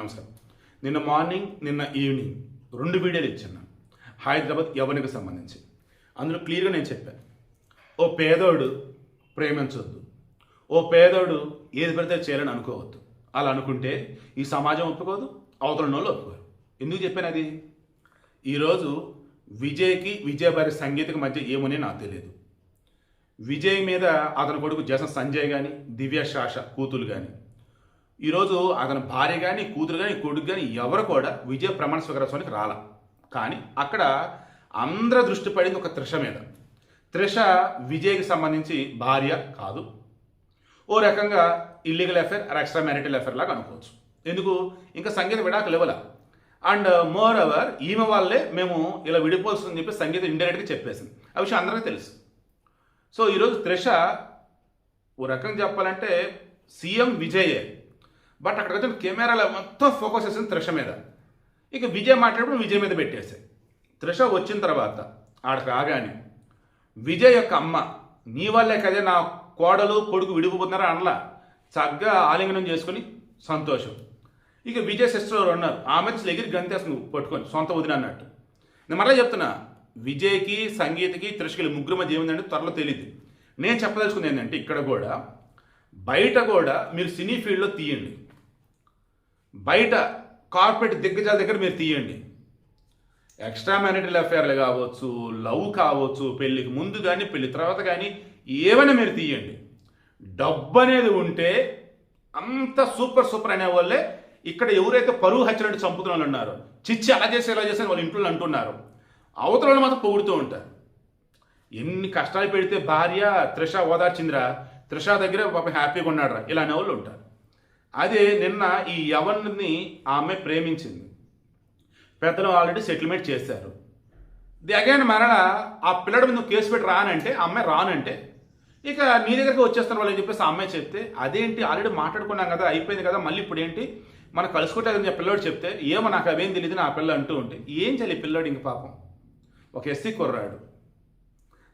నమస్కారం. నిన్న మార్నింగ్ నిన్న ఈవినింగ్ 2 వీడియోలు ఇచ్చాను హైదరాబాద్ యవనికి సంబంధించి. అందులో క్లియర్గా నేను చెప్పాను, ఓ పేదోడు ప్రేమించొద్దు, ఓ పేదోడు ఏది పడితే చేయాలని అనుకోవద్దు. అలా అనుకుంటే ఈ సమాజం ఒప్పుకోదు, అవతల వాళ్ళు ఒప్పుకోరు. ఎందుకు చెప్పాను అది? ఈరోజు విజయ్కి విజయభారి సంగీతకి మధ్య ఏమని నాకు తెలియదు. విజయ్ మీద అతని కొడుకు జసన్ సంజయ్ కానీ, దివ్య శాష కూతురు కానీ, ఈరోజు అతని భార్య కానీ, కూతురు కానీ, కొడుకు కానీ ఎవరు కూడా విజయ ప్రమాణ స్వీకారోత్సవానికి రాల. కానీ అక్కడ అందరి దృష్టి పడింది ఒక త్రిష మీద. త్రిష విజయ్కి సంబంధించి భార్య కాదు, ఓ రకంగా illegal affair are extra marital affair లాగా అనుకోవచ్చు. ఎందుకు? ఇంకా సంగీత విడాకులు ఇవ్వాల. అండ్ మోర్ ఓవర్ ఈమె వాళ్ళే మేము ఇలా విడిపోతుందని చెప్పి సంగీతం ఇండైరెక్ట్గా చెప్పేసింది. ఆ విషయం అందరికీ తెలుసు. సో ఈరోజు త్రిష ఓ రకంగా చెప్పాలంటే సీఎం విజయే, బట్ అక్కడికి వచ్చిన కెమెరాలో మొత్తం ఫోకస్ చేసింది త్రిష మీద. ఇక విజయ్ మాట్లాడడం విజయ్ మీద పెట్టేసాయి. త్రిష వచ్చిన తర్వాత ఆడకు రాగానే విజయ్ యొక్క అమ్మ, నీ వల్లే కదే నా కోడలు కొడుకు విడిపోతున్నారా అనలా, చక్కగా ఆలింగనం చేసుకుని సంతోషం. ఇక విజయ్ సిస్టర్ ఎవరు ఉన్నారు, ఆమె ఎగిరి గంతేస్తుంది పట్టుకొని సొంత వదిన అన్నట్టు. నేను మరలా చెప్తున్నా, విజయ్కి సంగీతకి త్రిషకి ముగ్గురు మధ్య ఏమిందంటే త్వరలో తెలియదు. నేను చెప్పదలుచుకుంది ఏంటంటే ఇక్కడ కూడా బయట కూడా మీరు సినీ ఫీల్డ్లో తీయండి, బయట కార్పొరేట్ దిగ్గజాల దగ్గర మీరు తీయండి. ఎక్స్ట్రా మ్యారిటల్ అఫేర్లు కావచ్చు, లవ్ కావచ్చు, పెళ్ళికి ముందు కానీ పెళ్లి తర్వాత కానీ ఏమైనా మీరు తీయండి. డబ్బు అనేది ఉంటే అంత సూపర్ అనే వాళ్ళే ఇక్కడ ఎవరైతే పరువు హత్యలంటే చంపుతున్న వాళ్ళు ఉన్నారో, చిచ్చి అలా చేసి ఇలా చేసి వాళ్ళ ఇంట్లో అంటున్నారు, అవతల వాళ్ళు మాత్రం పొగుడుతూ ఉంటారు. ఎన్ని కష్టాలు పెడితే భార్య త్రిష ఓదార్చిందిరా, త్రిష దగ్గర పాపం హ్యాపీగా ఉన్నాడురా, ఇలా అనే వాళ్ళు ఉంటారు. అదే నిన్న ఈ యవన్ని ఆ అమ్మాయి ప్రేమించింది, పెద్దలు ఆల్రెడీ సెటిల్మెంట్ చేశారు. అగైన్ మరలా ఆ పిల్లడి మీద కేసు పెట్టి రానంటే, ఆ అమ్మాయి రానంటే ఇక నీ దగ్గరికి వచ్చేస్తాను వాళ్ళు అని చెప్పేసి ఆ అమ్మాయి చెప్తే, అదేంటి ఆల్రెడీ మాట్లాడుకున్నాం కదా, అయిపోయింది కదా, మళ్ళీ ఇప్పుడు ఏంటి మనం కలుసుకోవట్లేదని పిల్లోడు చెప్తే, ఏమో నాకు అవేం తెలియదు నా పిల్ల అంటూ ఉంటే ఏం చేయాలి పిల్లోడు? ఇంక పాపం ఒక ఎస్సీ కుర్రాడు.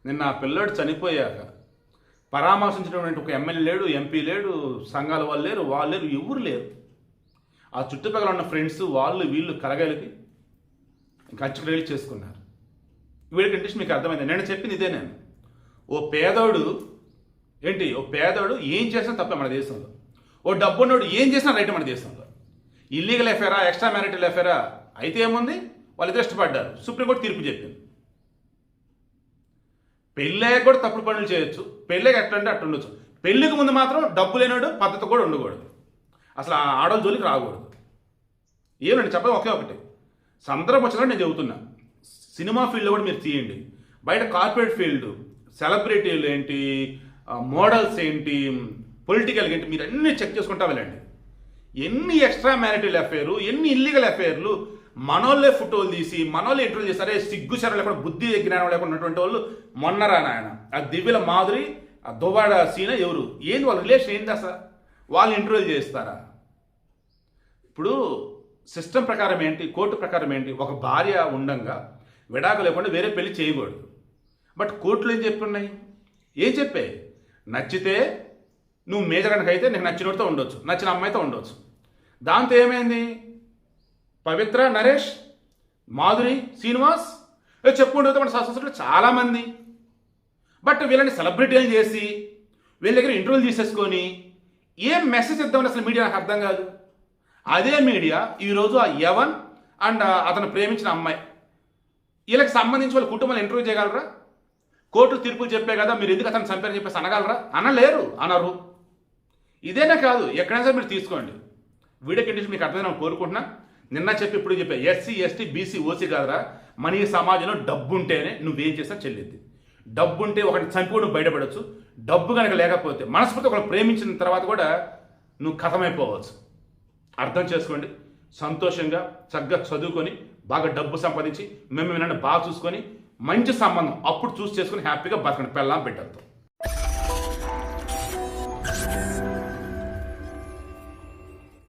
నిన్న ఆ పిల్లోడు చనిపోయాక పరామర్శించినటువంటి ఒక ఎమ్మెల్యే లేడు, ఎంపీ లేడు, సంఘాల వాళ్ళు లేరు, వాళ్ళు లేరు, ఎవరు లేరు. ఆ చుట్టుపక్కల ఉన్న ఫ్రెండ్స్ వాళ్ళు వీళ్ళు కలగలికి ఇంకా అచ్చుకు రిలీజ్ చేసుకున్నారు. వీడికి ఇంట్రెస్ట్ మీకు అర్థమైంది. నేను చెప్పింది ఇదే. నేను ఓ పేదోడు ఏం చేసినా తప్ప మన దేశంలో, ఓ డబ్బున్నోడు ఏం చేసినా రైట్ మన దేశంలో. ఇల్లీగల్ అఫేరా, ఎక్స్ట్రా మ్యారిటల్ అఫేరా అయితే ఏముంది, వాళ్ళిద్దరు ఇష్టపడ్డారు, సుప్రీంకోర్టు తీర్పు చెప్పింది. పెళ్ళయ్యాక కూడా తప్పుడు పనులు చేయొచ్చు, పెళ్ళకి ఎట్లా అంటే అట్లా ఉండొచ్చు. పెళ్ళికి ముందు మాత్రం డబ్బు లేనాడు పద్ధతి కూడా ఉండకూడదు, అసలు ఆడవాళ్ళ జోలికి రాకూడదు. ఏమండి చెప్పదు ఒకే ఒకటి, సందర్భం వచ్చినట్టు నేను చెబుతున్నా. సినిమా ఫీల్డ్లో కూడా మీరు తీయండి, బయట కార్పొరేట్ ఫీల్డ్, సెలబ్రిటీలు ఏంటి, మోడల్స్ ఏంటి, పొలిటికల్ ఏంటి, మీరు అన్నీ చెక్ చేసుకుంటా వెళ్ళండి. ఎన్ని ఎక్స్ట్రా మ్యారిటల్ అఫేర్లు, ఎన్ని ఇల్లీగల్ అఫేర్లు, మనోళ్ళే ఫోటోలు తీసి మనోళ్ళే ఇంటర్వ్యూ చేస్తారే, సిగ్గు శరం లేకుండా బుద్ధి జ్ఞానం లేకుండా ఉన్నటువంటి వాళ్ళు. మొన్నరా నాయన ఆ దివ్యల మాధురి, ఆ దువ్వాడ సీన ఎవరు, ఏంది వాళ్ళ రిలేషన్ ఏంది అసలు, వాళ్ళు ఇంటర్వ్యూలు చేస్తారా? ఇప్పుడు సిస్టమ్ ప్రకారం ఏంటి, కోర్టు ప్రకారం ఏంటి, ఒక భార్య ఉండంగా విడాకు లేకుండా వేరే పెళ్లి చేయకూడదు. బట్ కోర్టులు ఏం చెప్పున్నాయి, ఏం చెప్పే, నచ్చితే నువ్వు మేజర్ కనుక అయితే నీకు నచ్చినోడితో ఉండొచ్చు, నచ్చిన అమ్మాయితో ఉండొచ్చు. దాంతో ఏమైంది, పవిత్ర, నరేష్, మాధురి, శ్రీనివాస్ చెప్పుకుంటూ మన సొసైటీలో చాలామంది. బట్ వీళ్ళని సెలబ్రిటీలు చేసి వీళ్ళ దగ్గర ఇంటర్వ్యూలు తీసేసుకొని ఏం మెసేజ్ ఇద్దామని అసలు మీడియా నాకు అర్థం కాదు. అదే మీడియా ఈరోజు ఆ యవన్ అండ్ అతను ప్రేమించిన అమ్మాయి వీళ్ళకి సంబంధించి వాళ్ళ కుటుంబాలు ఇంటర్వ్యూ చేయగలరా? కోర్టు తీర్పులు చెప్పే కదా మీరు ఎందుకు అతను చంపారని చెప్పేసి అనగలరా? అనలేరు, అనరు. ఇదేనే కాదు, ఎక్కడైనా సరే మీరు తీసుకోండి. వీడియో కండిషన్ మీకు అర్థమైనా కోరుకుంటున్నా. నిన్న చెప్పి ఇప్పుడు చెప్పా, ఎస్సీ ఎస్టీ బీసీ ఓసీ కాదురా, మన ఈ సమాజంలో డబ్బు ఉంటేనే నువ్వేం చేసినా చెల్లిద్ది. డబ్బు ఉంటే ఒకటి చంపి నువ్వు బయటపడవచ్చు, డబ్బు కనుక లేకపోతే మనస్ఫూర్తి ఒకరు ప్రేమించిన తర్వాత కూడా నువ్వు కథమైపోవచ్చు. అర్థం చేసుకోండి. సంతోషంగా చక్కగా చదువుకొని బాగా డబ్బు సంపాదించి మేము బాగా చూసుకొని మంచి సంబంధం అప్పుడు చూసి చేసుకుని హ్యాపీగా బతకండి పెళ్ళాం పెట్టద్దు.